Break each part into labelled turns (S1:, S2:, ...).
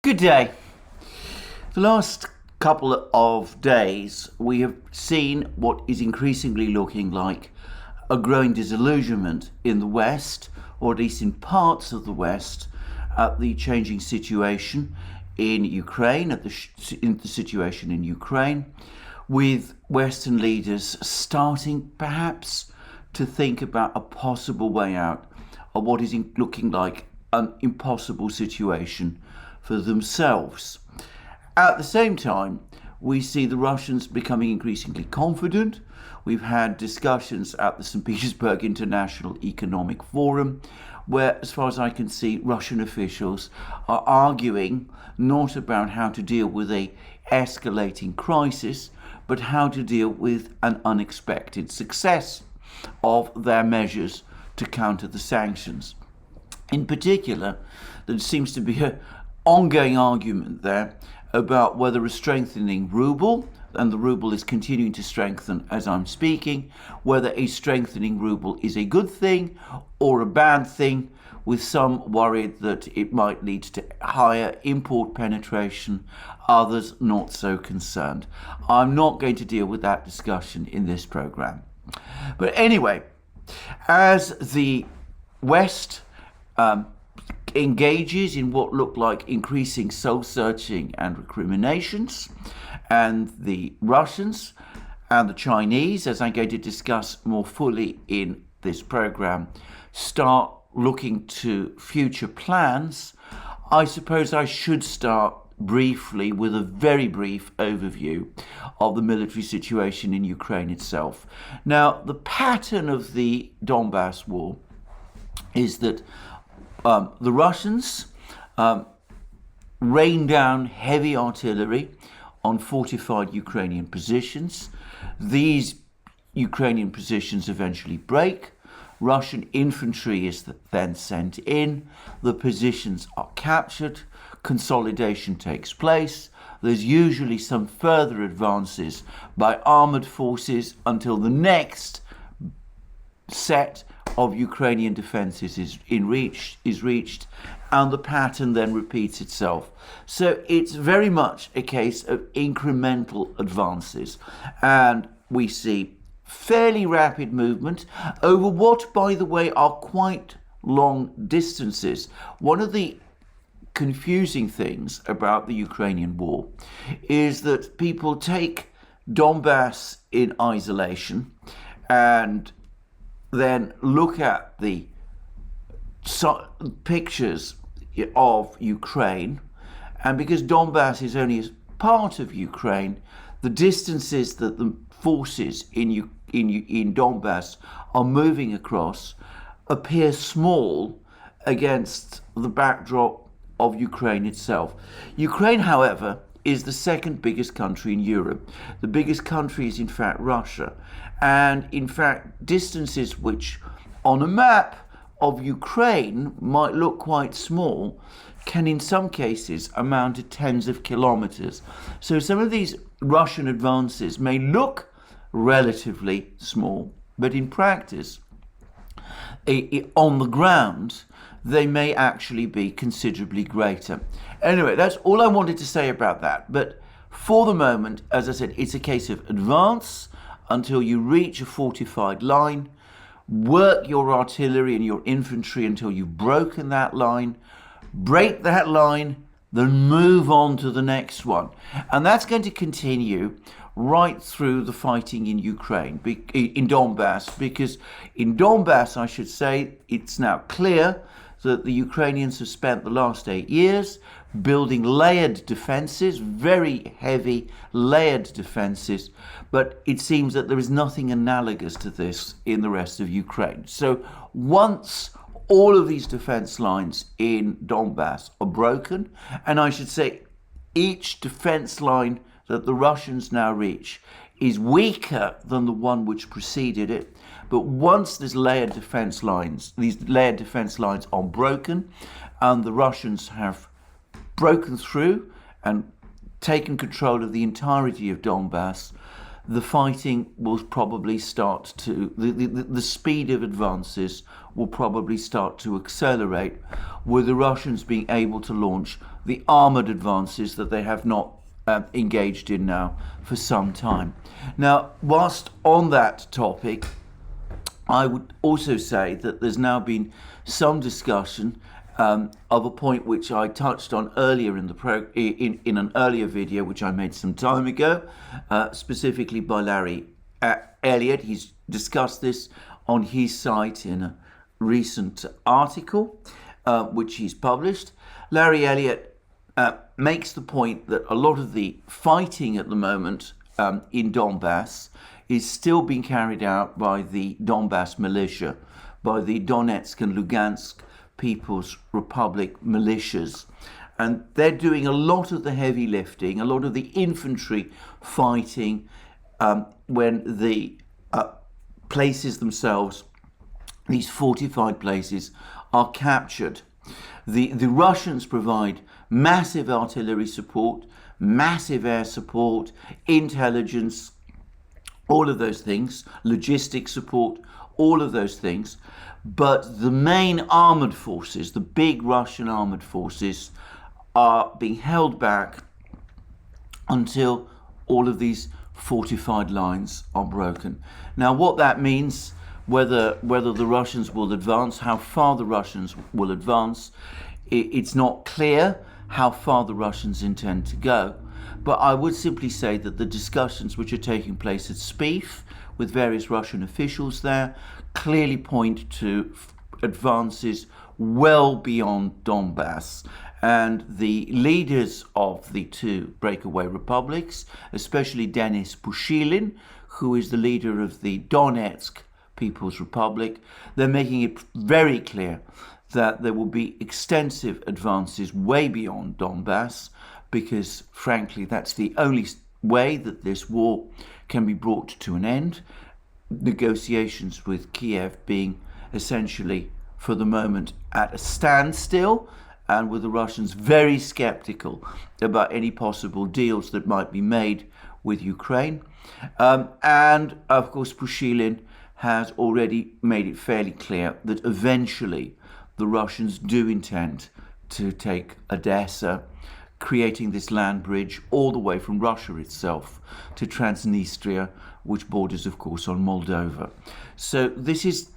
S1: Good day. The last couple of days, we have seen what is increasingly looking like a growing disillusionment in the West, or at least in parts of the West, at the changing situation in Ukraine, in the situation in Ukraine, with Western leaders starting perhaps to think about a possible way out of what is looking like an impossible situation for themselves. At the same time, we see the Russians becoming increasingly confident. We've had discussions at the St. Petersburg International Economic Forum, where, as far as I can see, Russian officials are arguing not about how to deal with an escalating crisis, but how to deal with an unexpected success of their measures to counter the sanctions. In particular, there seems to be an ongoing argument there about whether a strengthening ruble, and the ruble is continuing to strengthen as I'm speaking, whether a strengthening ruble is a good thing or a bad thing, with some worried that it might lead to higher import penetration, others not so concerned. I'm not going to deal with that discussion in this program. But anyway, as the West engages in what look like increasing soul-searching and recriminations, and the Russians and the Chinese, as I'm going to discuss more fully in this program, start looking to future plans, I suppose I should start briefly with a very brief overview of the military situation in Ukraine itself. Now, the pattern of the Donbass war is that the Russians rain down heavy artillery on fortified Ukrainian positions. These Ukrainian positions eventually break. Russian infantry is then sent in. The positions are captured. Consolidation takes place. There's usually some further advances by armored forces until the next set of Ukrainian defences is reached, and the pattern then repeats itself. So it's very much a case of incremental advances, and we see fairly rapid movement over what, by the way, are quite long distances. One of the confusing things about the Ukrainian war is that people take Donbass in isolation and then look at the pictures of Ukraine, and because Donbass is only a part of Ukraine, the distances that the forces in Donbass are moving across appear small against the backdrop of Ukraine itself. Ukraine, however, is the second biggest country in Europe. The biggest country is in fact Russia. And in fact, distances which on a map of Ukraine might look quite small can in some cases amount to tens of kilometers. So some of these Russian advances may look relatively small, but in practice, on the ground, they may actually be considerably greater. Anyway, that's all I wanted to say about that. But for the moment, as I said, it's a case of advance until you reach a fortified line, work your artillery and your infantry until you've broken that line, break that line, then move on to the next one. And that's going to continue right through the fighting in Ukraine, in Donbass, because in Donbass, I should say, it's now clear that the Ukrainians have spent the last 8 years building layered defenses, very heavy layered defenses, but it seems that there is nothing analogous to this in the rest of Ukraine. So once all of these defense lines in Donbass are broken, and I should say each defense line that the Russians now reach is weaker than the one which preceded it, but once these layered defense lines are broken, and the Russians have broken through and taken control of the entirety of Donbass, the fighting will probably start to, the speed of advances will probably start to accelerate, with the Russians being able to launch the armoured advances that they have not engaged in now for some time. Now, whilst on that topic, I would also say that there's now been some discussion of a point which I touched on earlier in the in an earlier video which I made some time ago, specifically by Larry Elliott. He's discussed this on his site in a recent article which he's published. Larry Elliott makes the point that a lot of the fighting at the moment in Donbass is still being carried out by the Donbass militia, by the Donetsk and Lugansk People's Republic militias. And they're doing a lot of the heavy lifting, a lot of the infantry fighting when the places themselves, these fortified places, are captured. The Russians provide massive artillery support, massive air support, intelligence, all of those things, logistic support, all of those things. But the main armoured forces, the big Russian armoured forces, are being held back until all of these fortified lines are broken. Now, what that means, whether the Russians will advance, how far the Russians will advance, it's not clear how far the Russians intend to go. But I would simply say that the discussions which are taking place at Spieth with various Russian officials there clearly point to advances well beyond Donbass. And the leaders of the two breakaway republics, especially Denis Pushilin, who is the leader of the Donetsk People's Republic, they're making it very clear that there will be extensive advances way beyond Donbass, because frankly that's the only way that this war can be brought to an end. Negotiations with Kiev being essentially for the moment at a standstill, and with the Russians very skeptical about any possible deals that might be made with Ukraine. And of course Pushilin has already made it fairly clear that eventually the Russians do intend to take Odessa, creating this land bridge all the way from Russia itself to Transnistria, which borders, of course, on Moldova. So this is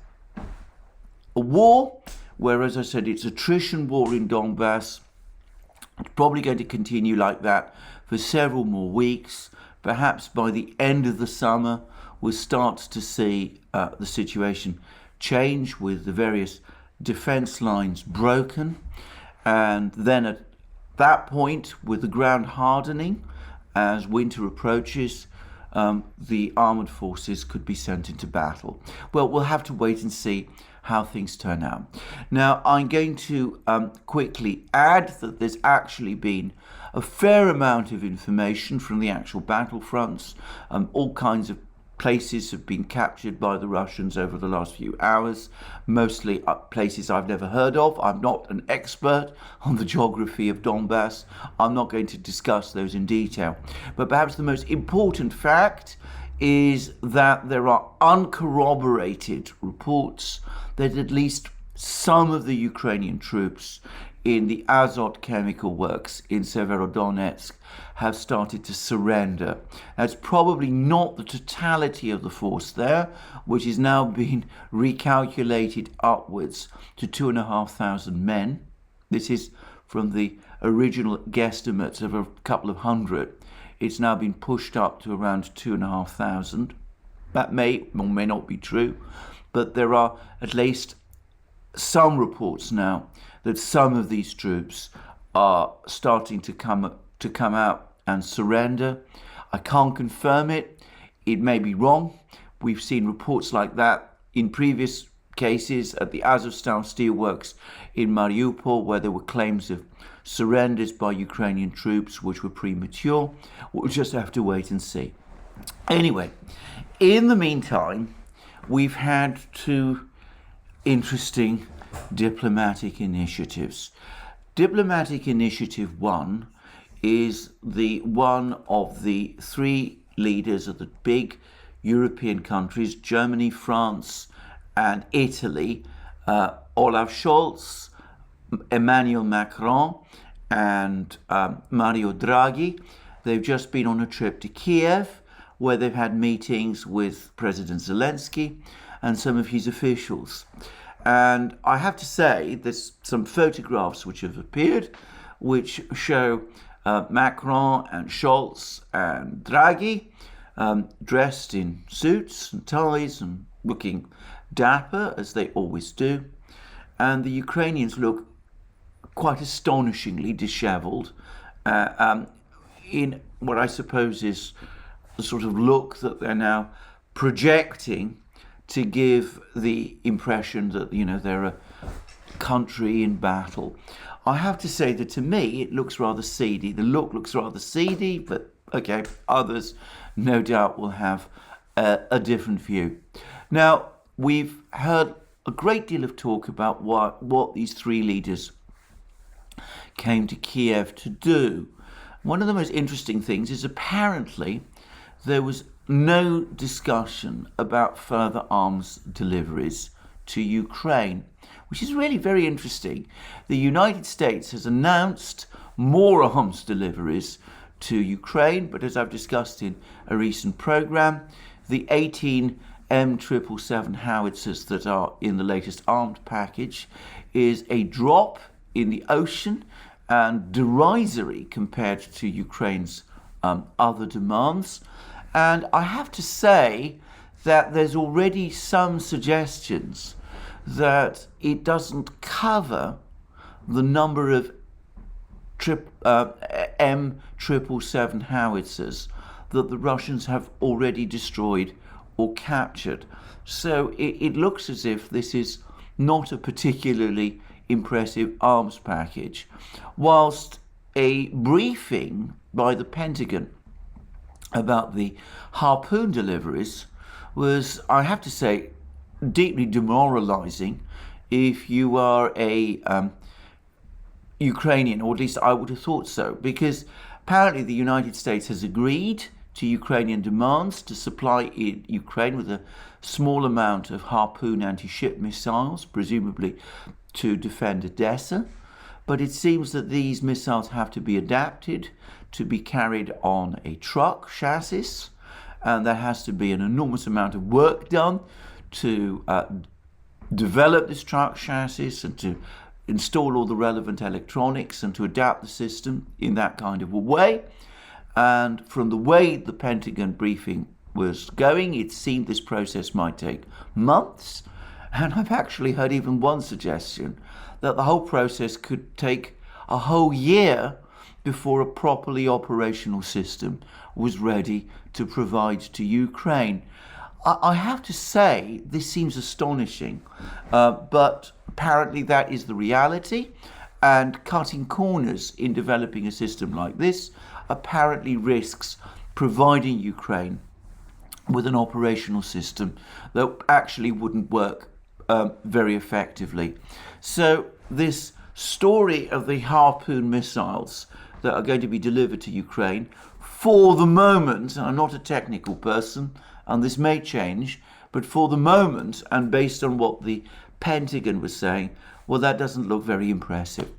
S1: a war where, as I said, it's attrition war in Donbass. It's probably going to continue like that for several more weeks. Perhaps by the end of the summer, we'll start to see the situation change with the various defense lines broken. And then at that point, with the ground hardening as winter approaches, the armoured forces could be sent into battle. Well, we'll have to wait and see how things turn out. Now, I'm going to quickly add that there's actually been a fair amount of information from the actual battlefronts. All kinds of places have been captured by the Russians over the last few hours, mostly places I've never heard of. I'm not an expert on the geography of Donbass. I'm not going to discuss those in detail. But perhaps the most important fact is that there are uncorroborated reports that at least some of the Ukrainian troops in the Azot chemical works in Severodonetsk have started to surrender. That's probably not the totality of the force there, which is now being recalculated upwards to 2,500 men. This is from the original guesstimates of a couple of hundred. It's now been pushed up to around 2,500. That may or may not be true, but there are at least some reports now that some of these troops are starting to come out and surrender. I can't confirm it. It may be wrong. We've seen reports like that in previous cases at the Azovstal steelworks in Mariupol, where there were claims of surrenders by Ukrainian troops which were premature. We'll just have to wait and see. Anyway, in the meantime, we've had two interesting diplomatic initiatives. Diplomatic Initiative 1 is the one of the three leaders of the big European countries, Germany, France, and Italy, Olaf Scholz, Emmanuel Macron, and Mario Draghi. They've just been on a trip to Kiev, where they've had meetings with President Zelensky and some of his officials. And I have to say, there's some photographs which have appeared, which show Macron and Scholz and Draghi dressed in suits and ties and looking dapper, as they always do. And the Ukrainians look quite astonishingly dishevelled in what I suppose is the sort of look that they're now projecting to give the impression that, you know, they're a country in battle. I have to say that to me it looks rather seedy. The look looks rather seedy, but okay, others no doubt will have a different view. Now, we've heard a great deal of talk about what these three leaders came to Kiev to do. One of the most interesting things is apparently there was no discussion about further arms deliveries to Ukraine, which is really very interesting. The United States has announced more arms deliveries to Ukraine, but as I've discussed in a recent program, the 18 M777 howitzers that are in the latest armed package is a drop in the ocean and derisory compared to Ukraine's other demands. And I have to say that there's already some suggestions that it doesn't cover the number of M777 howitzers that the Russians have already destroyed or captured. So it looks as if this is not a particularly impressive arms package, whilst a briefing by the Pentagon about the Harpoon deliveries was, I have to say, deeply demoralizing if you are a Ukrainian, or at least I would have thought so, because apparently the United States has agreed to Ukrainian demands to supply Ukraine with a small amount of Harpoon anti-ship missiles, presumably to defend Odessa. But it seems that these missiles have to be adapted to be carried on a truck chassis, and there has to be an enormous amount of work done to develop this truck chassis and to install all the relevant electronics and to adapt the system in that kind of a way. And from the way the Pentagon briefing was going, it seemed this process might take months. And I've actually heard even one suggestion that the whole process could take a whole year before a properly operational system was ready to provide to Ukraine. I have to say, this seems astonishing, but apparently that is the reality, and cutting corners in developing a system like this apparently risks providing Ukraine with an operational system that actually wouldn't work very effectively. So this story of the Harpoon missiles that are going to be delivered to Ukraine, for the moment, and I'm not a technical person, and this may change, but for the moment, and based on what the Pentagon was saying, well, that doesn't look very impressive.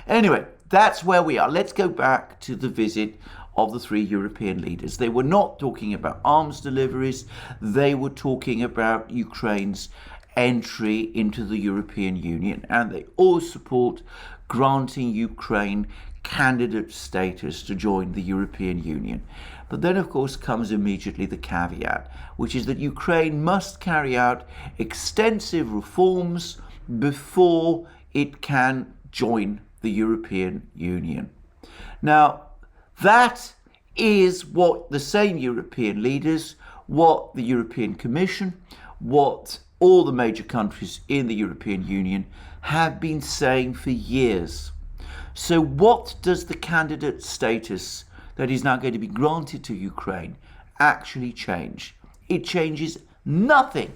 S1: Anyway, that's where we are. Let's go back to the visit of the three European leaders. They were not talking about arms deliveries. They were talking about Ukraine's entry into the European Union, and they all support granting Ukraine candidate status to join the European Union. But then, of course, comes immediately the caveat, which is that Ukraine must carry out extensive reforms before it can join the European Union. Now, that is what the same European leaders, what the European Commission, what all the major countries in the European Union have been saying for years. So what does the candidate status that is now going to be granted to Ukraine actually change? It changes nothing.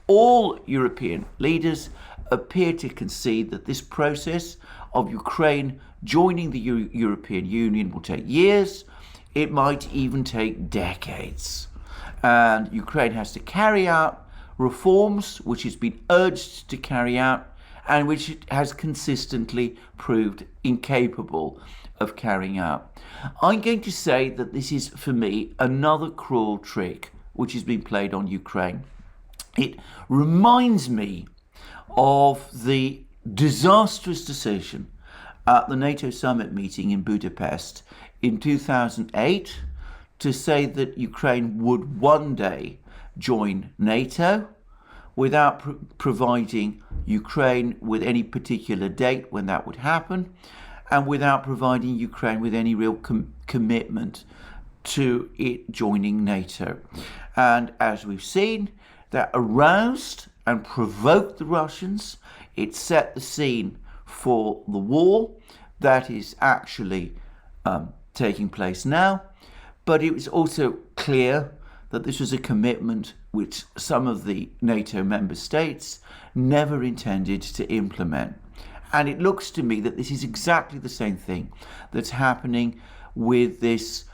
S1: All European leaders appear to concede that this process of Ukraine joining the European Union will take years. It might even take decades. And Ukraine has to carry out reforms which it's been urged to carry out, and which it has consistently proved incapable of carrying out. I'm going to say that this is, for me, another cruel trick which has been played on Ukraine. It reminds me of the disastrous decision at the NATO summit meeting in Budapest in 2008 to say that Ukraine would one day join NATO without providing Ukraine with any particular date when that would happen, and without providing Ukraine with any real commitment to it joining NATO. And as we've seen, that aroused and provoked the Russians. It set the scene for the war that is actually taking place now. But it was also clear that this was a commitment which some of the NATO member states never intended to implement. And it looks to me that this is exactly the same thing that's happening with this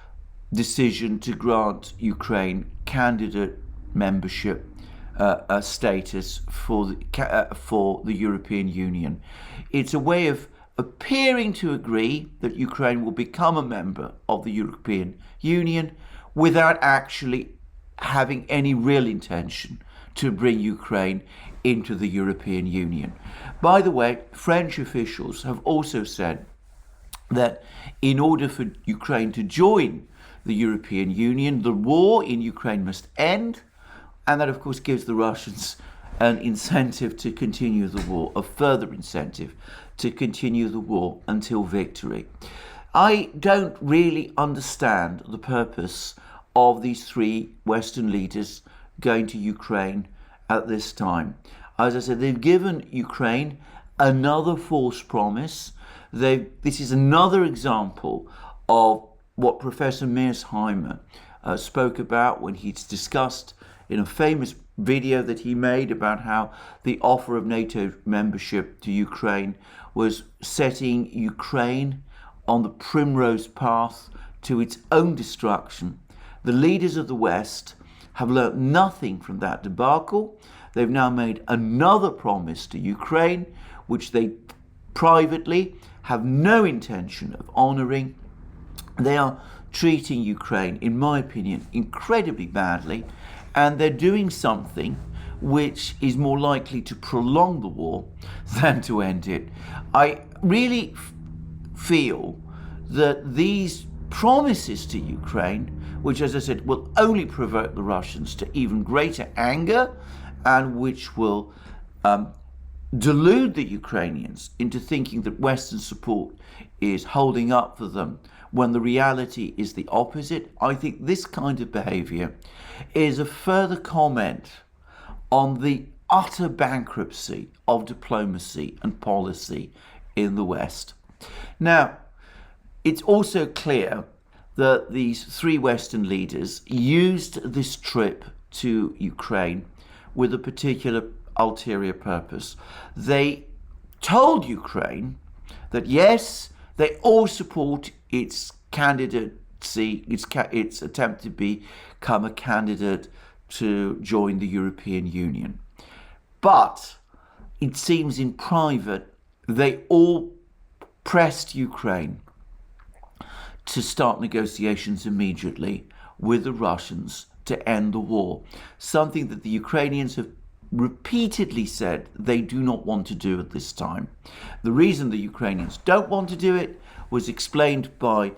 S1: decision to grant Ukraine candidate membership status for the European Union. It's a way of appearing to agree that Ukraine will become a member of the European Union without actually having any real intention to bring Ukraine into the European Union. By the way, French officials have also said that in order for Ukraine to join the European Union, the war in Ukraine must end, and that of course gives the Russians an incentive to continue the war, a further incentive to continue the war until victory. I don't really understand the purpose of these three Western leaders going to Ukraine at this time. As I said, they've given Ukraine another false promise. This is another example of what Professor Mearsheimer spoke about when he's discussed in a famous video that he made about how the offer of NATO membership to Ukraine was setting Ukraine on the primrose path to its own destruction. The leaders of the West have learnt nothing from that debacle. They've now made another promise to Ukraine, which they privately have no intention of honouring. They are treating Ukraine, in my opinion, incredibly badly, and they're doing something which is more likely to prolong the war than to end it. I really feel that these promises to Ukraine, which, as I said, will only provoke the Russians to even greater anger and which will delude the Ukrainians into thinking that Western support is holding up for them when the reality is the opposite. I think this kind of behaviour is a further comment on the utter bankruptcy of diplomacy and policy in the West. Now, it's also clear that these three Western leaders used this trip to Ukraine with a particular ulterior purpose. They told Ukraine that yes, they all support its candidacy, its attempt to become a candidate to join the European Union. But it seems in private, they all pressed Ukraine to start negotiations immediately with the Russians to end the war, something that the Ukrainians have repeatedly said they do not want to do at this time. The reason the Ukrainians don't want to do it was explained by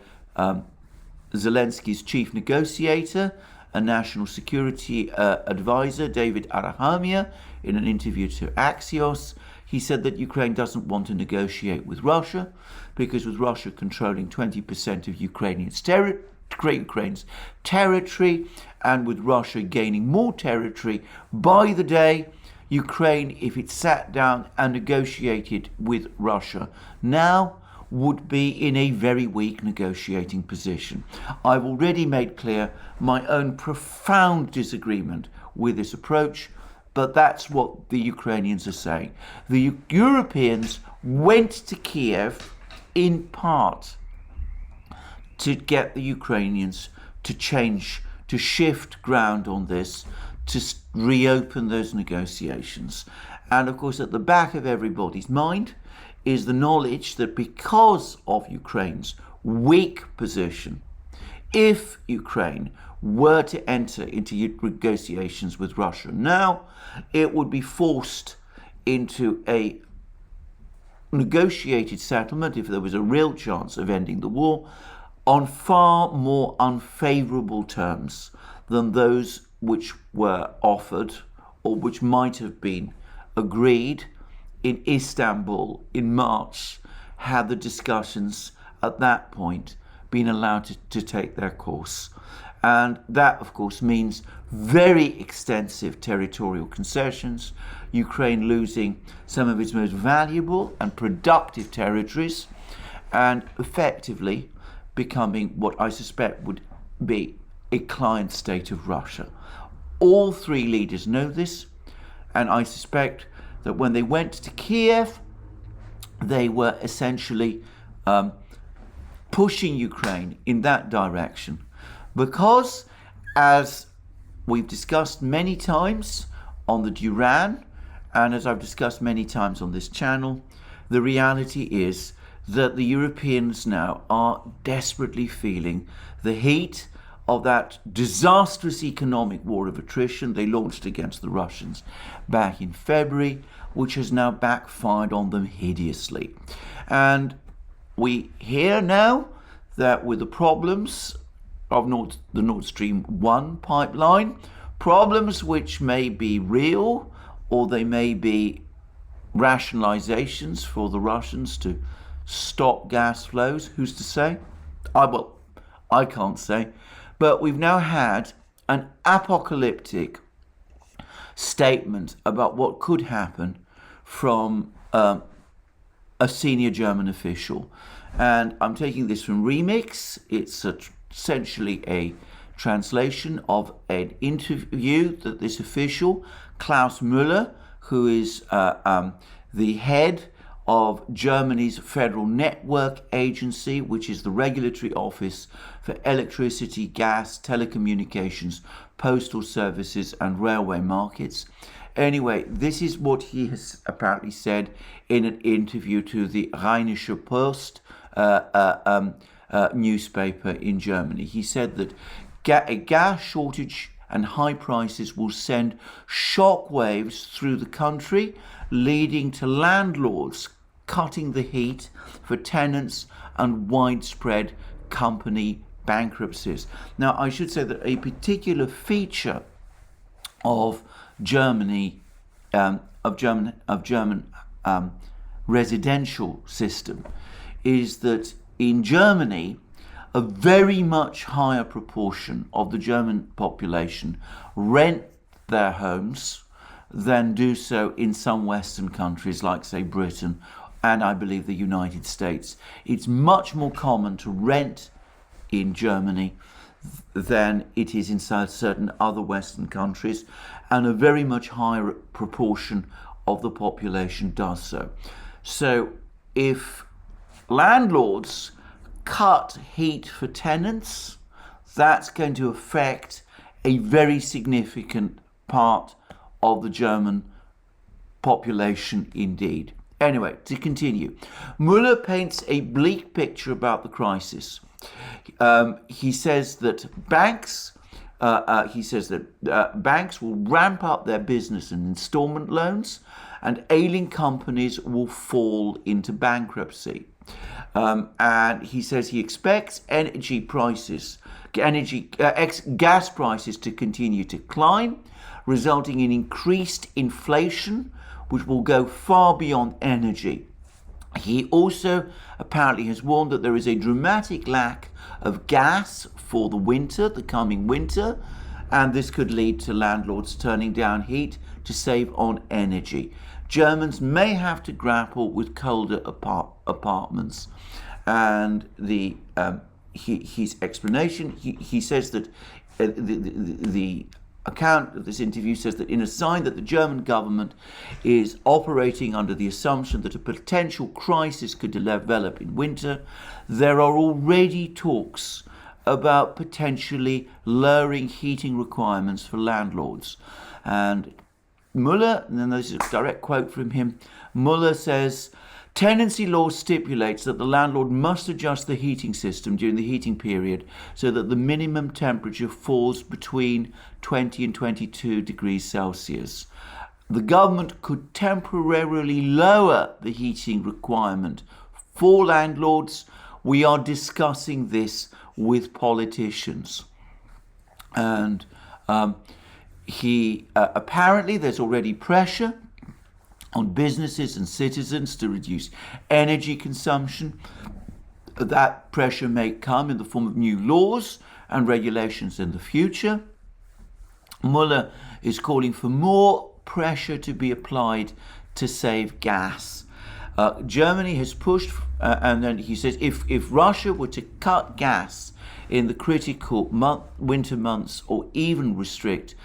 S1: Zelensky's chief negotiator and national security advisor, David Arahamia, in an interview to Axios. He said that Ukraine doesn't want to negotiate with Russia because with Russia controlling 20% of Ukraine's territory, and with Russia gaining more territory by the day, Ukraine, if it sat down and negotiated with Russia now, would be in a very weak negotiating position. I've already made clear my own profound disagreement with this approach, but that's what the Ukrainians are saying. The Europeans went to Kiev in part to get the Ukrainians to shift ground on this, to reopen those negotiations. And of course, at the back of everybody's mind is the knowledge that because of Ukraine's weak position, if Ukraine were to enter into negotiations with Russia now, it would be forced into a negotiated settlement, if there was a real chance of ending the war, on far more unfavourable terms than those which were offered or which might have been agreed in Istanbul in March, had the discussions at that point been allowed to take their course. And that, of course, means very extensive territorial concessions, Ukraine losing some of its most valuable and productive territories, and effectively becoming what I suspect would be a client state of Russia. All three leaders know this, and I suspect that when they went to Kiev, they were essentially pushing Ukraine in that direction. Because, as we've discussed many times on the Duran, and as I've discussed many times on this channel, the reality is that the Europeans now are desperately feeling the heat of that disastrous economic war of attrition they launched against the Russians back in February, which has now backfired on them hideously. And we hear now that with the problems of the Nord Stream 1 pipeline, problems which may be real or they may be rationalizations for the Russians to stop gas flows. Who's to say? I can't say. But we've now had an apocalyptic statement about what could happen from a senior German official. And I'm taking this from Remix. It's essentially a translation of an interview that this official, Klaus Müller, who is the head of Germany's Federal Network Agency, which is the regulatory office for electricity, gas, telecommunications, postal services, and railway markets. Anyway, this is what he has apparently said in an interview to the Rheinische Post newspaper in Germany. He said that a gas shortage and high prices will send shockwaves through the country, leading to landlords cutting the heat for tenants and widespread company bankruptcies. Now, I should say that a particular feature of Germany, of German residential system, is that in Germany, a very much higher proportion of the German population rent their homes than do so in some Western countries like, say, Britain and I believe the United States. It's much more common to rent in Germany than it is in certain other Western countries, and a very much higher proportion of the population does so. So if landlords cut heat for tenants, that's going to affect a very significant part of the German population indeed. Anyway, to continue, Müller paints a bleak picture about the crisis. He says that banks will ramp up their business and installment loans, and ailing companies will fall into bankruptcy. And he says he expects gas prices to continue to climb, resulting in increased inflation, which will go far beyond energy. He also apparently has warned that there is a dramatic lack of gas for the coming winter, and this could lead to landlords turning down heat to save on energy. Germans may have to grapple with colder apartments. And his explanation, he says that the account of this interview says that in a sign that the German government is operating under the assumption that a potential crisis could develop in winter, there are already talks about potentially lowering heating requirements for landlords. And Muller, and then there's a direct quote from him, Muller says, tenancy law stipulates that the landlord must adjust the heating system during the heating period so that the minimum temperature falls between 20 and 22 degrees Celsius. The government could temporarily lower the heating requirement for landlords. We are discussing this with politicians. And apparently there's already pressure on businesses and citizens to reduce energy consumption. That pressure may come in the form of new laws and regulations in the future. Muller is calling for more pressure to be applied to save gas. Germany has pushed, and then he says, if Russia were to cut gas in the critical winter months or even restrict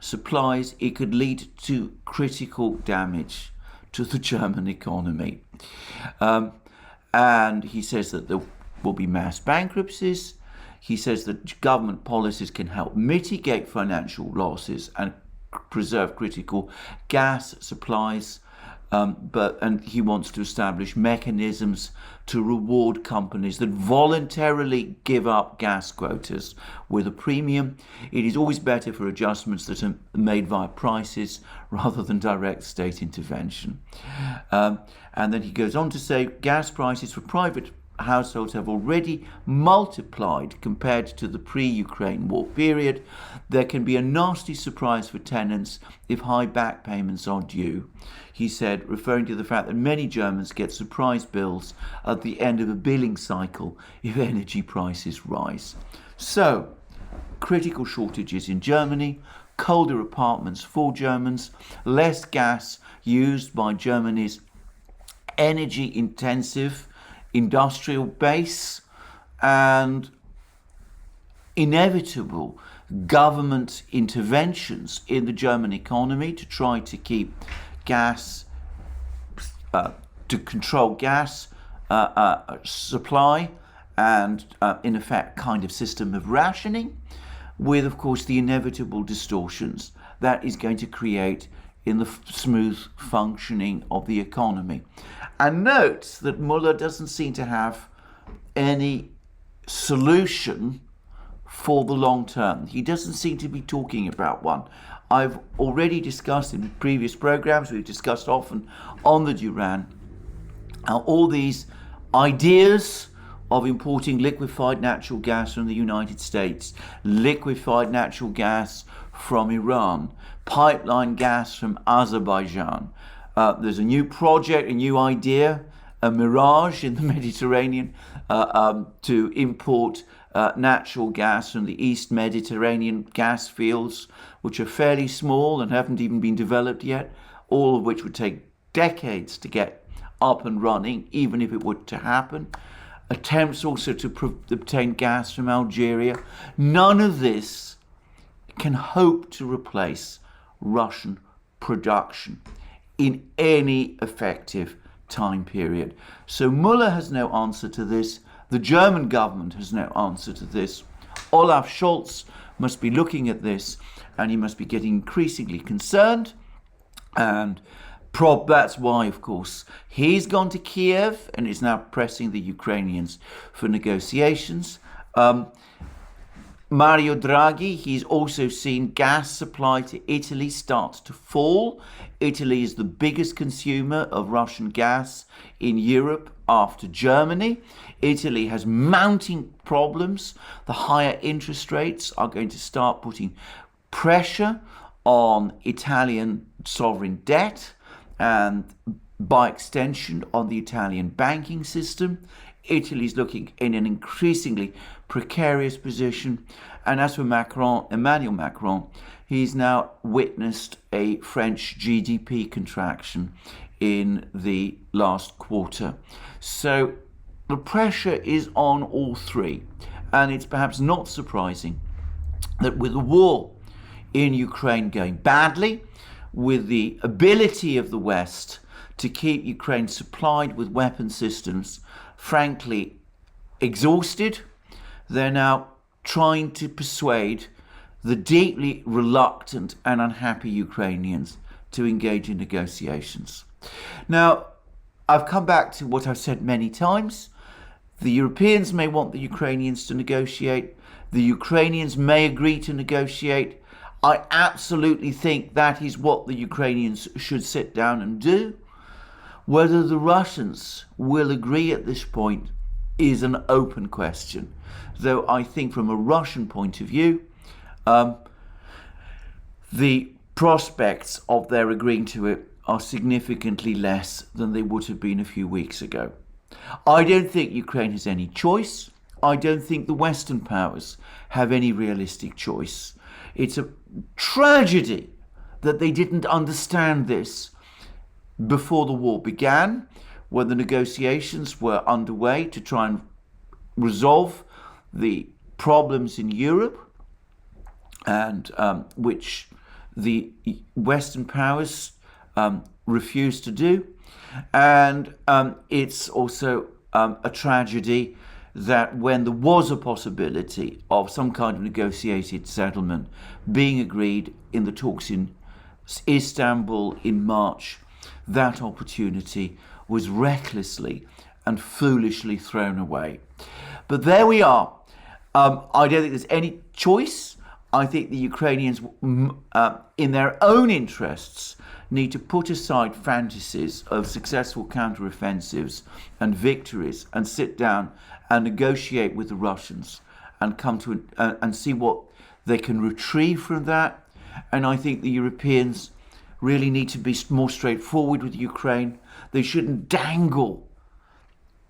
S1: supplies, it could lead to critical damage to the German economy. And he says that there will be mass bankruptcies. He says that government policies can help mitigate financial losses and preserve critical gas supplies. And he wants to establish mechanisms to reward companies that voluntarily give up gas quotas with a premium. It is always better for adjustments that are made via prices rather than direct state intervention. And then he goes on to say gas prices for private households have already multiplied compared to the pre-Ukraine war period. There can be a nasty surprise for tenants if high back payments are due, he said, referring to the fact that many Germans get surprise bills at the end of a billing cycle if energy prices rise. So, critical shortages in Germany, colder apartments for Germans, less gas used by Germany's energy-intensive industrial base, and inevitable government interventions in the German economy to try to keep gas, to control gas supply, and in effect kind of system of rationing, with of course the inevitable distortions that is going to create in the smooth functioning of the economy. And note that Muller doesn't seem to have any solution for the long term. He doesn't seem to be talking about one. I've already discussed in previous programs, we've discussed often on the Duran, all these ideas of importing liquefied natural gas from the United States, liquefied natural gas from Iran, pipeline gas from Azerbaijan. There's a new project, a new idea, a mirage in the Mediterranean to import natural gas from the East Mediterranean gas fields, which are fairly small and haven't even been developed yet, all of which would take decades to get up and running, even if it were to happen. Attempts also to obtain gas from Algeria. None of this can hope to replace Russian production in any effective time period. So Muller has no answer to this. The German government has no answer to this. Olaf Scholz must be looking at this, and he must be getting increasingly concerned. And that's why, of course, he's gone to Kiev and is now pressing the Ukrainians for negotiations. Mario Draghi, he's also seen gas supply to Italy start to fall. Italy is the biggest consumer of Russian gas in Europe after Germany. Italy has mounting problems. The higher interest rates are going to start putting pressure on Italian sovereign debt and by extension on the Italian banking system. Italy is looking in an increasingly precarious position. And as for Emmanuel Macron, he's now witnessed a French GDP contraction in the last quarter. So the pressure is on all three. And it's perhaps not surprising that with the war in Ukraine going badly, with the ability of the West to keep Ukraine supplied with weapon systems, frankly, exhausted, they're now trying to persuade the deeply reluctant and unhappy Ukrainians to engage in negotiations. Now, I've come back to what I've said many times. The Europeans may want the Ukrainians to negotiate. The Ukrainians may agree to negotiate. I absolutely think that is what the Ukrainians should sit down and do. Whether the Russians will agree at this point is an open question. Though I think from a Russian point of view, the prospects of their agreeing to it are significantly less than they would have been a few weeks ago. I don't think Ukraine has any choice. I don't think the Western powers have any realistic choice. It's a tragedy that they didn't understand this before the war began, when the negotiations were underway to try and resolve the problems in Europe, and which the Western powers refused to do. And it's also a tragedy that when there was a possibility of some kind of negotiated settlement being agreed in the talks in Istanbul in March, that opportunity was recklessly and foolishly thrown away. But there we are. I don't think there's any choice. I think the Ukrainians, in their own interests, need to put aside fantasies of successful counteroffensives and victories and sit down and negotiate with the Russians and come to and see what they can retrieve from that. And I think the Europeans really need to be more straightforward with Ukraine. They shouldn't dangle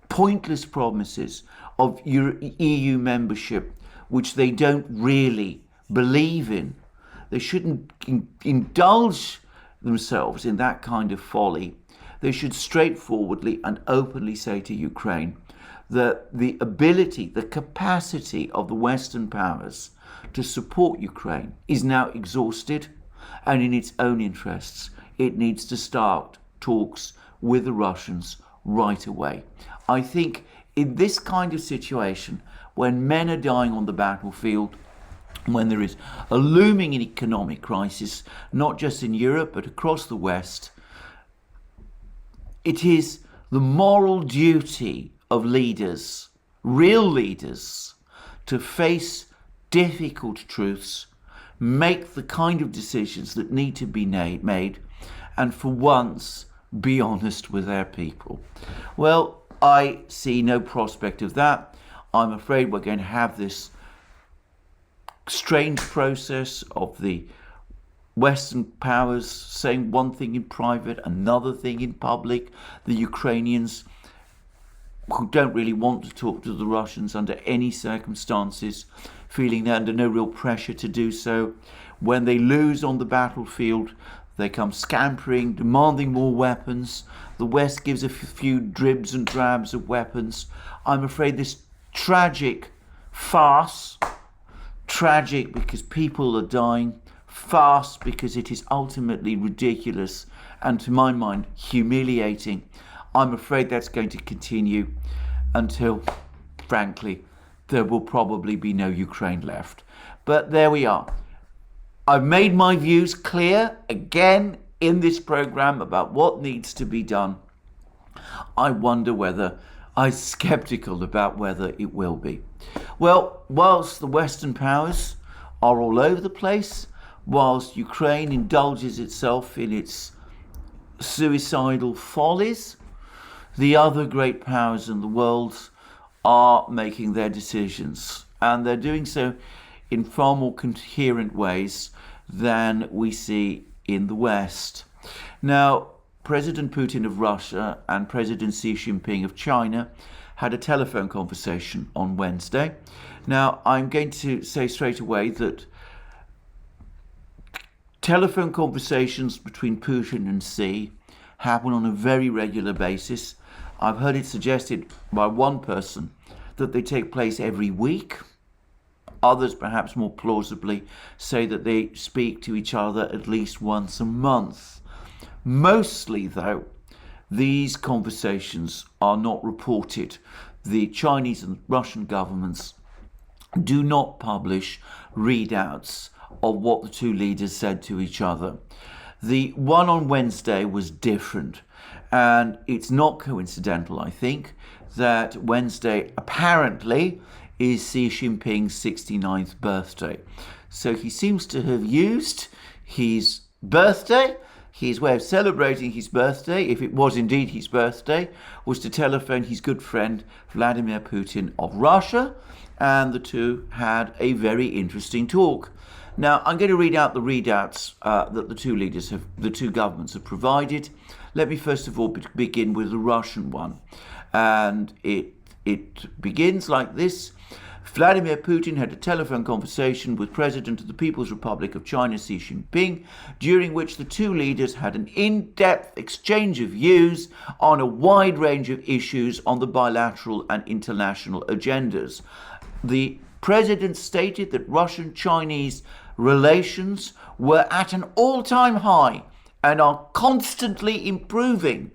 S1: pointless promises of EU membership, which they don't really believe in. They shouldn't indulge themselves in that kind of folly. They should straightforwardly and openly say to Ukraine that the ability, the capacity of the Western powers to support Ukraine is now exhausted, and in its own interests, it needs to start talks with the Russians right away. I think in this kind of situation, when men are dying on the battlefield, when there is a looming economic crisis, not just in Europe, but across the West, it is the moral duty of leaders, real leaders, to face difficult truths, make the kind of decisions that need to be made, and for once be honest with their people. Well, I see no prospect of that. I'm afraid we're going to have this strange process of the Western powers saying one thing in private, another thing in public. The Ukrainians, who don't really want to talk to the Russians under any circumstances, feeling they're under no real pressure to do so. When they lose on the battlefield, they come scampering, demanding more weapons. The West gives a few dribs and drabs of weapons. I'm afraid this tragic farce, tragic because people are dying, farce because it is ultimately ridiculous and, to my mind, humiliating. I'm afraid that's going to continue until, frankly, there will probably be no Ukraine left. But there we are. I've made my views clear again in this program about what needs to be done. I wonder whether I'm skeptical about whether it will be. Well, whilst the Western powers are all over the place, whilst Ukraine indulges itself in its suicidal follies, the other great powers in the world are making their decisions, and they're doing so in far more coherent ways than we see in the West. Now, President Putin of Russia and President Xi Jinping of China had a telephone conversation on Wednesday. Now, I'm going to say straight away that telephone conversations between Putin and Xi happen on a very regular basis. I've heard it suggested by one person that they take place every week. Others, perhaps more plausibly, say that they speak to each other at least once a month. Mostly, though, these conversations are not reported. The Chinese and Russian governments do not publish readouts of what the two leaders said to each other. The one on Wednesday was different, and it's not coincidental, I think, that Wednesday apparently is Xi Jinping's 69th birthday. So he seems to have used his birthday, his way of celebrating his birthday, if it was indeed his birthday, was to telephone his good friend Vladimir Putin of Russia, and the two had a very interesting talk. Now, I'm going to read out the readouts that the two governments have provided. Let me first of all begin with the Russian one. And it begins like this. Vladimir Putin had a telephone conversation with President of the People's Republic of China, Xi Jinping, during which the two leaders had an in-depth exchange of views on a wide range of issues on the bilateral and international agendas. The president stated that Russian-Chinese relations were at an all-time high and are constantly improving.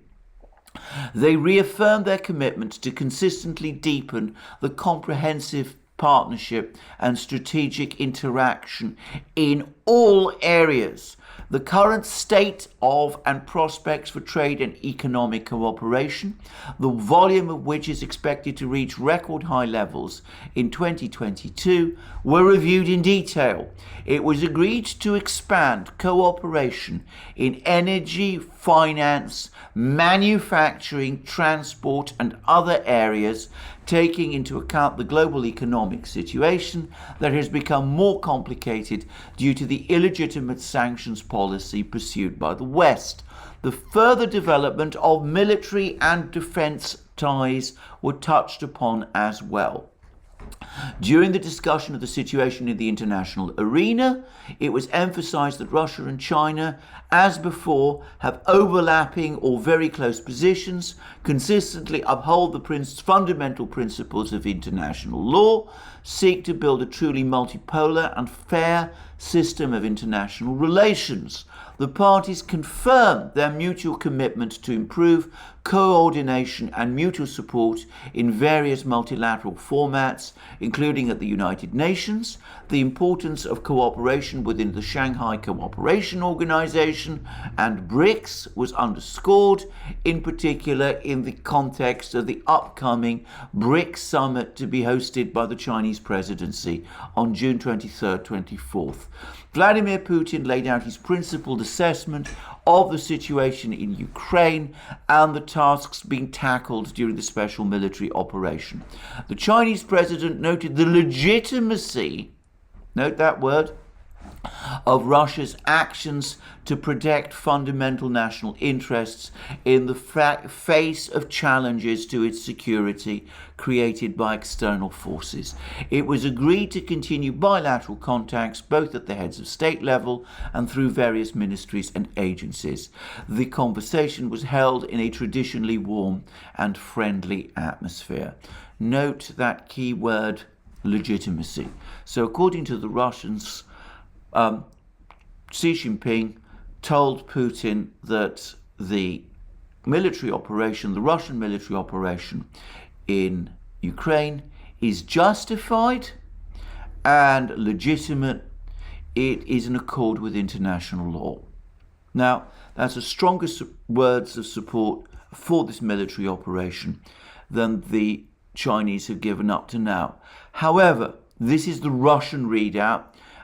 S1: They reaffirmed their commitment to consistently deepen the comprehensive partnership and strategic interaction in all areas. The current state of and prospects for trade and economic cooperation, the volume of which is expected to reach record high levels in 2022, were reviewed in detail. It was agreed to expand cooperation in energy, finance, manufacturing, transport, and other areas, taking into account the global economic situation that has become more complicated due to the illegitimate sanctions policy pursued by the West. The further development of military and defense ties were touched upon as well. During the discussion of the situation in the international arena, it was emphasized that Russia and China, as before, have overlapping or very close positions, consistently uphold the fundamental principles of international law, seek to build a truly multipolar and fair system of international relations. The parties confirmed their mutual commitment to improve coordination and mutual support in various multilateral formats, including at the United Nations, the importance of cooperation within the Shanghai Cooperation Organization, and BRICS was underscored, in particular in the context of the upcoming BRICS summit to be hosted by the Chinese presidency on June 23rd, 24th. Vladimir Putin laid out his principled assessment of the situation in Ukraine and the tasks being tackled during the special military operation. The Chinese president noted the legitimacy, note that word, of Russia's actions to protect fundamental national interests in the face of challenges to its security created by external forces. It was agreed to continue bilateral contacts both at the heads of state level and through various ministries and agencies. The conversation was held in a traditionally warm and friendly atmosphere. Note that key word, legitimacy. So according to the Russians, Xi Jinping told Putin that the military operation, the Russian military operation in Ukraine, is justified and legitimate. It is in accord with international law. Now, that's the strongest words of support for this military operation than the Chinese have given up to now. However, this is the Russian readout,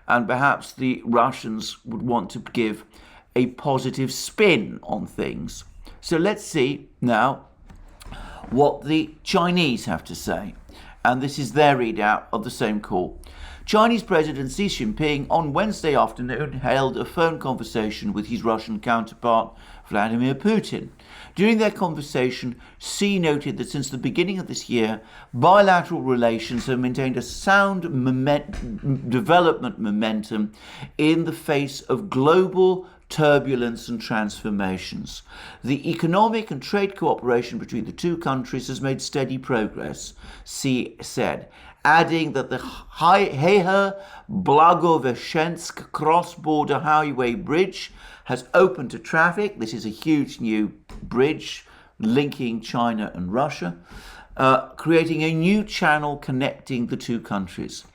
S1: and perhaps the Russians would want to give a positive spin on things. So let's see now what the Chinese have to say. And this is their readout of the same call. Chinese President Xi Jinping on Wednesday afternoon held a phone conversation with his Russian counterpart, Vladimir Putin. During their conversation, Xi noted that since the beginning of this year, bilateral relations have maintained a sound development momentum in the face of global turbulence and transformations. The economic and trade cooperation between the two countries has made steady progress, Xi said, adding that the Heihe-Blagoveshchensk cross-border highway bridge has opened to traffic. This is a huge new bridge linking China and Russia, creating a new channel connecting the two countries.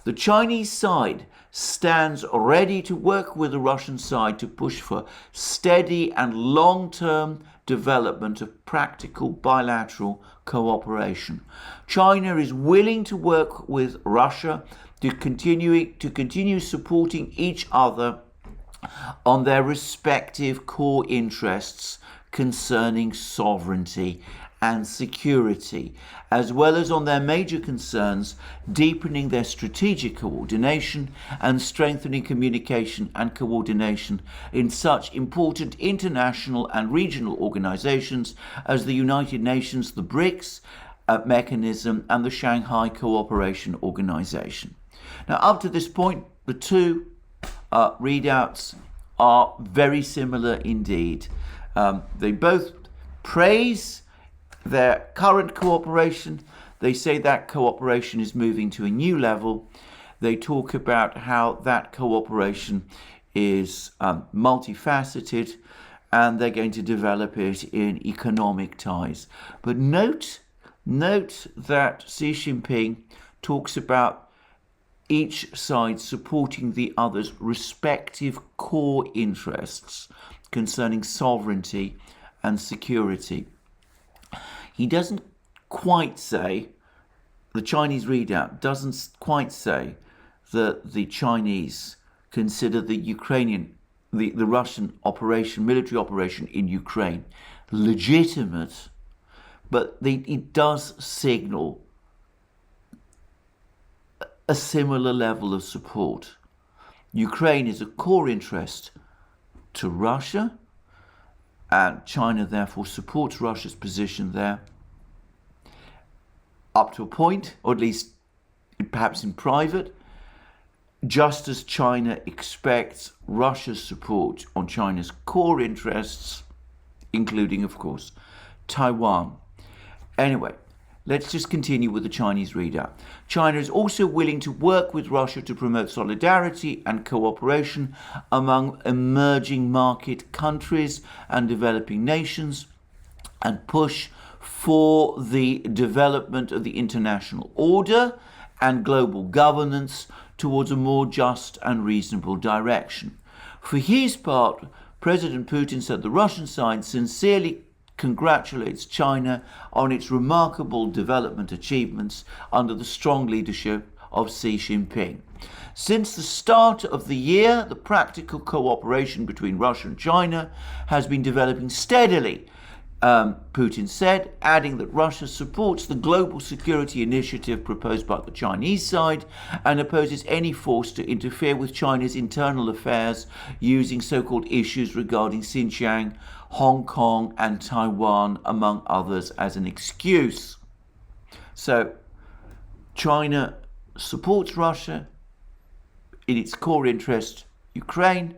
S1: The Chinese side stands ready to work with the Russian side to push for steady and long-term development of practical bilateral cooperation. China is willing to work with Russia to continue supporting each other on their respective core interests concerning sovereignty and security, as well as on their major concerns, deepening their strategic coordination and strengthening communication and coordination in such important international and regional organizations as the United Nations, the BRICS mechanism, and the Shanghai Cooperation Organization. Now, up to this point, the two readouts are very similar indeed. They both praise their current cooperation. They say that cooperation is moving to a new level. They talk about how that cooperation is multifaceted, and they're going to develop it in economic ties. But note that Xi Jinping talks about each side supporting the other's respective core interests concerning sovereignty and security. He doesn't quite say, the Chinese readout doesn't quite say that the Chinese consider the Russian military operation in Ukraine legitimate, but it does signal a similar level of support. Ukraine is a core interest to Russia, and China therefore supports Russia's position there up to a point, or at least perhaps in private, just as China expects Russia's support on China's core interests, including, of course, Taiwan. Anyway, let's just continue with the Chinese readout. China is also willing to work with Russia to promote solidarity and cooperation among emerging market countries and developing nations, and push for the development of the international order and global governance towards a more just and reasonable direction. For his part, President Putin said the Russian side sincerely congratulates China on its remarkable development achievements under the strong leadership of Xi Jinping. Since the start of the year, the practical cooperation between Russia and China has been developing steadily, Putin said, adding that Russia supports the global security initiative proposed by the Chinese side and opposes any force to interfere with China's internal affairs using so-called issues regarding Xinjiang, Hong Kong and Taiwan, among others, as an excuse. So China supports Russia in its core interest, Ukraine.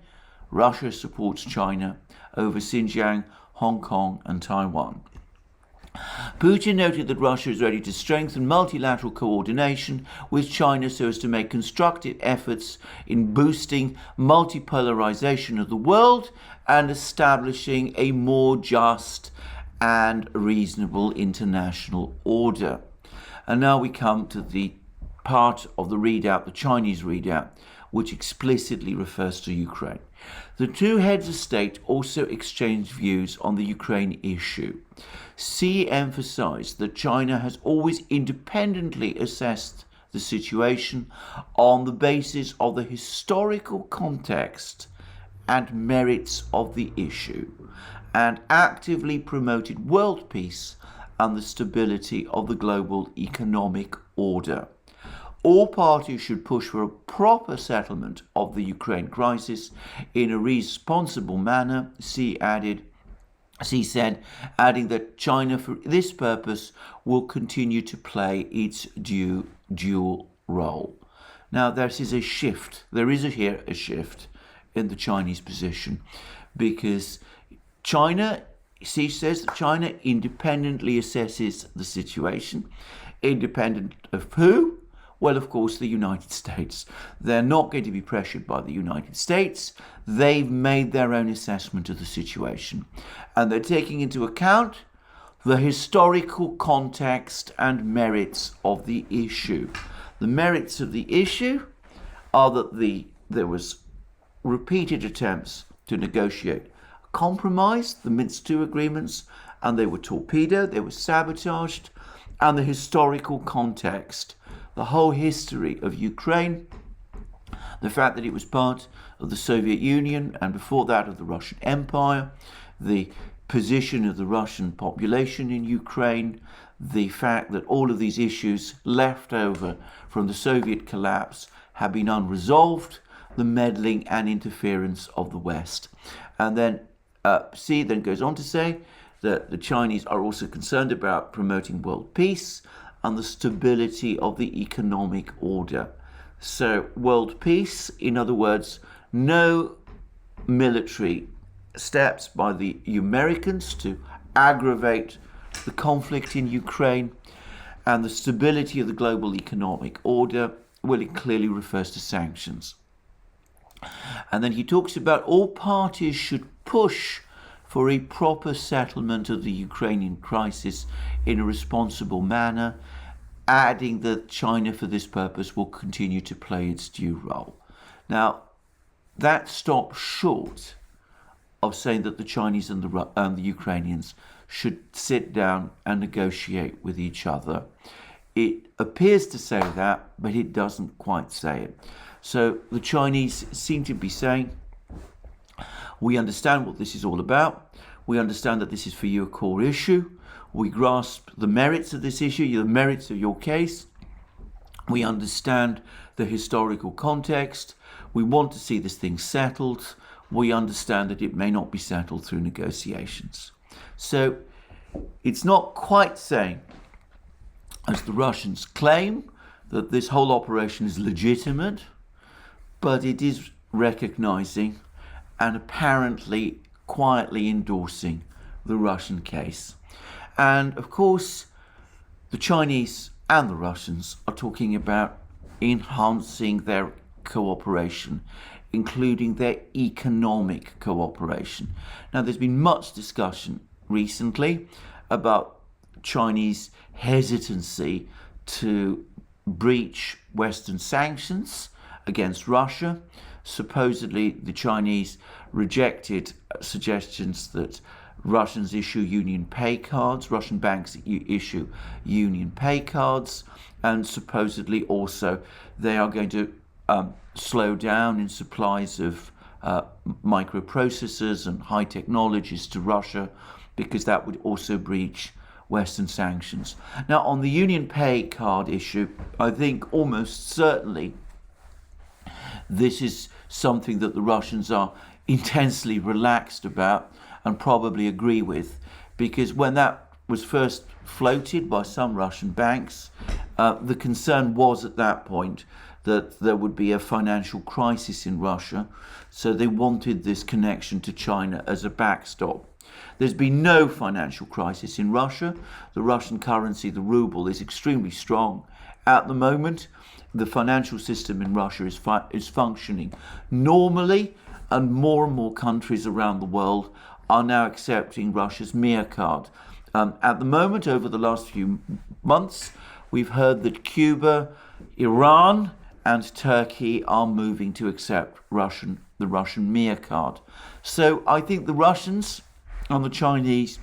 S1: Russia supports China over Xinjiang, Hong Kong and Taiwan. Putin noted that Russia is ready to strengthen multilateral coordination with China so as to make constructive efforts in boosting multipolarization of the world and establishing a more just and reasonable international order. And now we come to the part of the readout, the Chinese readout, which explicitly refers to Ukraine. The two heads of state also exchanged views on the Ukraine issue. Xi emphasized that China has always independently assessed the situation on the basis of the historical context and merits of the issue, and actively promoted world peace and the stability of the global economic order. All parties should push for a proper settlement of the Ukraine crisis in a responsible manner, Xi said, adding that China, for this purpose, will continue to play its dual role. Now, there is a shift in the Chinese position, because Xi says that China independently assesses the situation. Independent of who? Well, of course, the United States. They're not going to be pressured by the United States. They've made their own assessment of the situation, and they're taking into account the historical context and merits of the issue. The merits of the issue are that there was repeated attempts to negotiate a compromise, the Minsk II agreements, and they were torpedoed, they were sabotaged, and the historical context, the whole history of Ukraine, the fact that it was part of the Soviet Union and before that of the Russian Empire, the position of the Russian population in Ukraine, the fact that all of these issues left over from the Soviet collapse have been unresolved, the meddling and interference of the West. And then Xi then goes on to say that the Chinese are also concerned about promoting world peace and the stability of the economic order. So world peace, in other words, no military steps by the Americans to aggravate the conflict in Ukraine, and the stability of the global economic order, well, it clearly refers to sanctions. And then he talks about all parties should push for a proper settlement of the Ukrainian crisis in a responsible manner, adding that China for this purpose will continue to play its due role. Now, that stops short of saying that the Chinese and the Ukrainians should sit down and negotiate with each other. It appears to say that, but it doesn't quite say it. So the Chinese seem to be saying, we understand what this is all about. We understand that this is for you a core issue. We grasp the merits of this issue, the merits of your case. We understand the historical context. We want to see this thing settled. We understand that it may not be settled through negotiations. So it's not quite saying, as the Russians claim, that this whole operation is legitimate, but it is recognizing and apparently quietly endorsing the Russian case. And of course, the Chinese and the Russians are talking about enhancing their cooperation, including their economic cooperation. Now, there's been much discussion recently about Chinese hesitancy to breach Western sanctions against Russia. Supposedly, the Chinese rejected suggestions that Russians issue union pay cards, Russian banks issue union pay cards, and supposedly also they are going to slow down in supplies of microprocessors and high technologies to Russia, because that would also breach Western sanctions. Now, on the union pay card issue, I think almost certainly this is something that the Russians are intensely relaxed about and probably agree with, because when that was first floated by some Russian banks, the concern was at that point that there would be a financial crisis in Russia, so they wanted this connection to China as a backstop. There's been no financial crisis in Russia. The Russian currency, the ruble, is extremely strong. At the moment, the financial system in Russia is functioning normally, and more countries around the world are now accepting Russia's Mir card. At the moment, over the last few months, we've heard that Cuba, Iran, and Turkey are moving to accept the Russian Mir card. So I think the Russians and the Chinese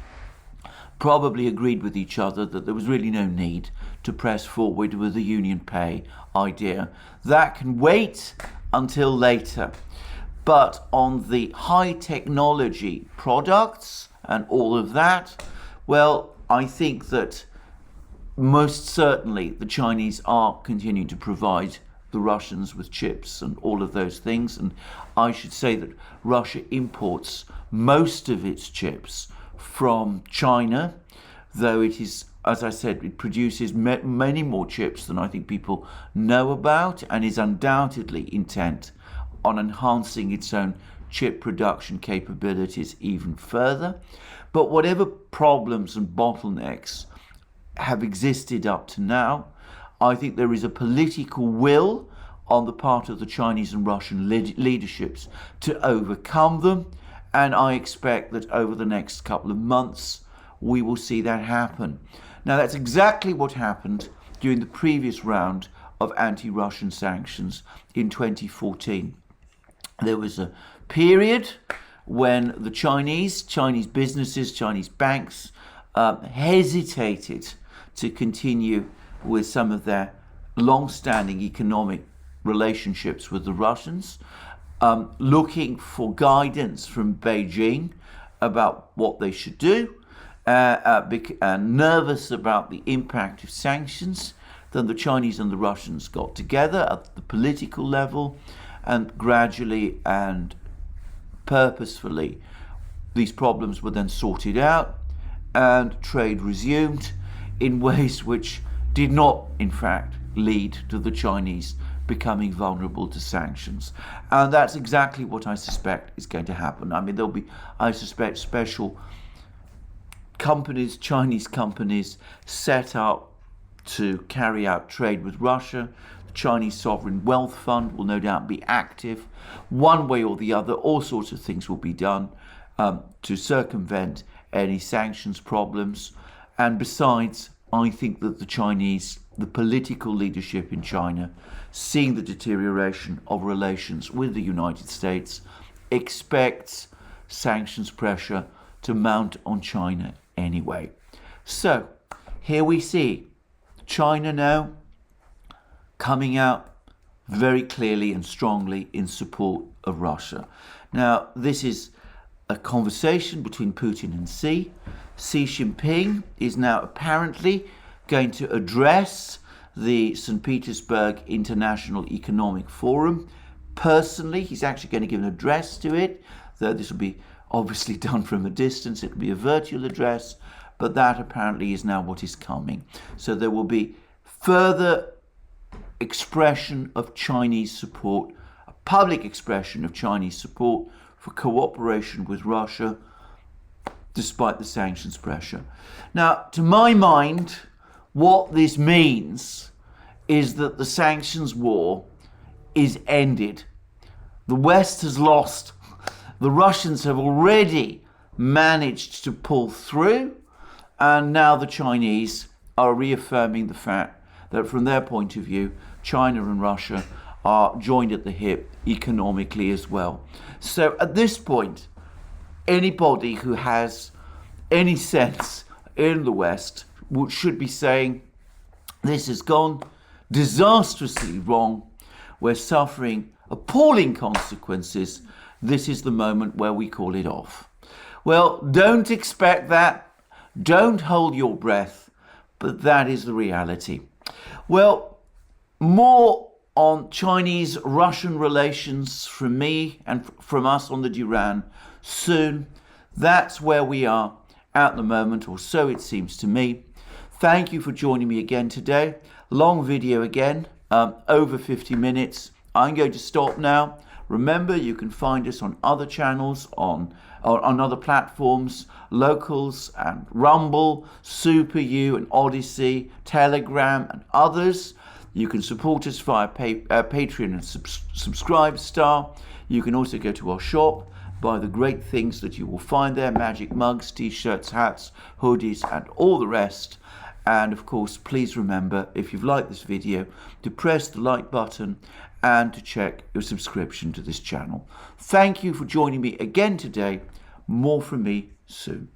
S1: probably agreed with each other that there was really no need to press forward with the union pay idea. That can wait until later. But on the high technology products and all of that, well, I think that most certainly the Chinese are continuing to provide the Russians with chips and all of those things. And I should say that Russia imports most of its chips from China, though it is, as I said, it produces many more chips than I think people know about, and is undoubtedly intent on enhancing its own chip production capabilities even further. But whatever problems and bottlenecks have existed up to now, I think there is a political will on the part of the Chinese and Russian leaderships to overcome them, and I expect that over the next couple of months we will see that happen. Now, that's exactly what happened during the previous round of anti-Russian sanctions in 2014. There was a period when the Chinese businesses, Chinese banks hesitated to continue with some of their long-standing economic relationships with the Russians, looking for guidance from Beijing about what they should do, and nervous about the impact of sanctions. Then the Chinese and the Russians got together at the political level, and gradually and purposefully these problems were then sorted out and trade resumed in ways which did not, in fact, lead to the Chinese becoming vulnerable to sanctions. And that's exactly what I suspect is going to happen. I mean, there'll be, I suspect, special companies, Chinese companies, set up to carry out trade with Russia. The Chinese Sovereign Wealth Fund will no doubt be active. One way or the other, all sorts of things will be done to circumvent any sanctions problems. And besides, I think that the Chinese, the political leadership in China, seeing the deterioration of relations with the United States, expects sanctions pressure to mount on China anyway. So here we see China now coming out very clearly and strongly in support of Russia. Now, this is a conversation between Putin and Xi. Xi Jinping is now apparently going to address the St. Petersburg International Economic Forum. Personally, he's actually going to give an address to it, though this will be obviously done from a distance. It will be a virtual address, but that apparently is now what is coming. So there will be further expression of Chinese support, a public expression of Chinese support for cooperation with Russia, despite the sanctions pressure. Now, to my mind, what this means is that the sanctions war is ended. The West has lost. The Russians have already managed to pull through, and now the Chinese are reaffirming the fact that from their point of view, China and Russia are joined at the hip economically as well. So at this point, anybody who has any sense in the West should be saying, this has gone disastrously wrong. We're suffering appalling consequences. This is the moment where we call it off. Well, don't expect that. Don't hold your breath, but that is the reality. Well, more on Chinese-Russian relations from me and from us on the Duran soon. That's where we are at the moment, or so it seems to me. Thank you for joining me again today. Long video again, over 50 minutes. I'm going to stop now. Remember, you can find us on other channels, on other platforms, Locals and Rumble, Super U and Odyssey, Telegram and others. You can support us via Patreon and Subscribe Star. You can also go to our shop, buy the great things that you will find there, magic mugs, t-shirts, hats, hoodies and all the rest. And of course, please remember, if you've liked this video, to press the like button and to check your subscription to this channel. Thank you for joining me again today. More from me soon.